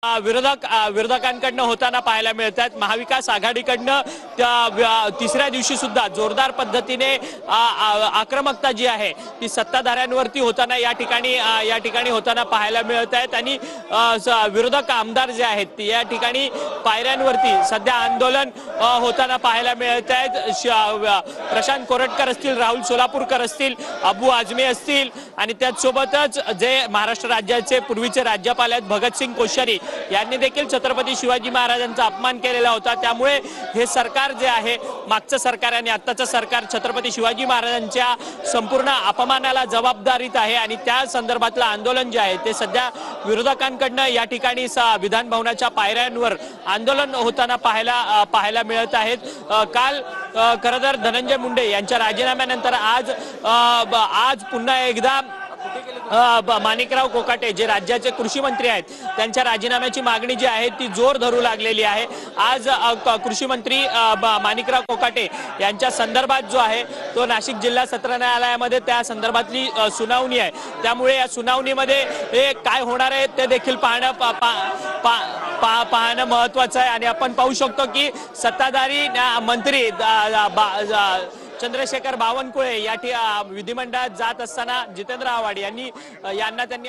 विरोधकांकडनं होताना पाहायला मिळत आहेत। महाविकास आघाडीकडनं तिसऱ्या दिवशी सुद्धा जोरदार पद्धतीने आक्रमकता जी आहे ती सत्ताधाऱ्यांवरती होताना या ठिकाणी होताना पाहायला मिळत आहेत आणि विरोधक आमदार जे आहेत या ठिकाणी पायऱ्यांवरती सध्या आंदोलन होताना पाहायला मिळत आहेत। प्रशांत कोरटकर असतील, राहुल सोलापूरकर असतील, अबू आझमी असतील आणि त्याचसोबतच जे महाराष्ट्र राज्याचे पूर्वीचे राज्यपाल आहेत भगतसिंग कोश्यारी यांनी देखील छत्रपती शिवाजी महाराजांचा अपमान केलेला होता। त्यामुळे हे सरकार जे आहे मागचं सरकार आणि आत्ताचं सरकार छत्रपती शिवाजी महाराजांच्या संपूर्ण अपमानाला जबाबदारीत आहे आणि त्या संदर्भातलं आंदोलन जे आहे ते सध्या विरोधकांकडनं या ठिकाणी विधान भवनाच्या पायऱ्यांवर आंदोलन होताना पाहायला मिळत आहेत। काल खरं तर धनंजय मुंडे यांच्या राजीनाम्यानंतर आज पुन्हा एकदा माणिकराव कोकाटे जे राज्याचे कृषी मंत्री आहेत त्यांच्या राजीनाम्याची मागणी जी आहे ती जोर धरू लागलेली आहे। आज कृषी मंत्री माणिकराव कोकाटे यांच्या संदर्भात जो आहे तो नाशिक जिल्हा सत्र न्यायालयामध्ये त्या संदर्भातली सुनावणी आहे। त्यामुळे या सुनावणीमध्ये हे काय होणार आहे ते देखील पाहणं महत्त्वाचं आहे आणि आपण पाहू शकतो की सत्ताधारी मंत्री चंद्रशेखर बावनकुळे या विधिमंडळात जात असताना जितेंद्र आव्हाड यांना त्यांनी